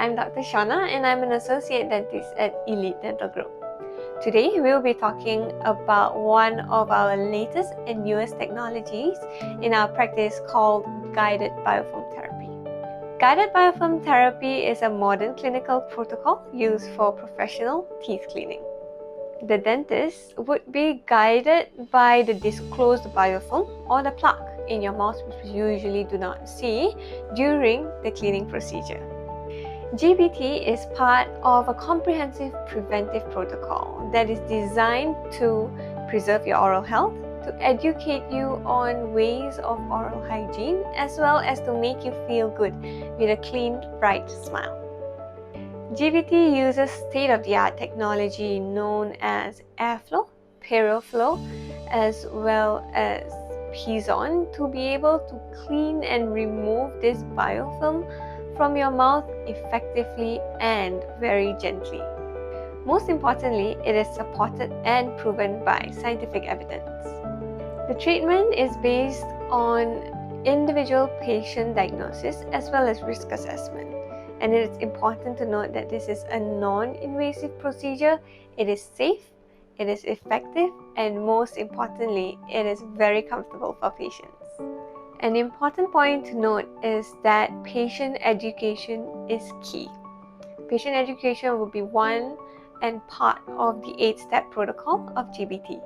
I'm Dr. Shawna and I'm an associate dentist at Elite Dental Group. Today we'll be talking about one of our latest and newest technologies in our practice called Guided Biofilm Therapy. Guided Biofilm Therapy is a modern clinical protocol used for professional teeth cleaning. The dentist would be guided by the disclosed biofilm or the plaque in your mouth, which we usually do not see during the cleaning procedure. GBT is part of a comprehensive preventive protocol that is designed to preserve your oral health, to educate you on ways of oral hygiene, as well as to make you feel good with a clean, bright smile. GBT uses state-of-the-art technology known as Airflow Perioflow as well as Piezon to be able to clean and remove this biofilm from your mouth effectively and very gently. Most importantly, it is supported and proven by scientific evidence. The treatment is based on individual patient diagnosis as well as risk assessment. And it is important to note that this is a non-invasive procedure. It is safe, it is effective, and most importantly, it is very comfortable for patients. An important point to note is that patient education is key. Patient education will be one and part of the 8-step protocol of GBT.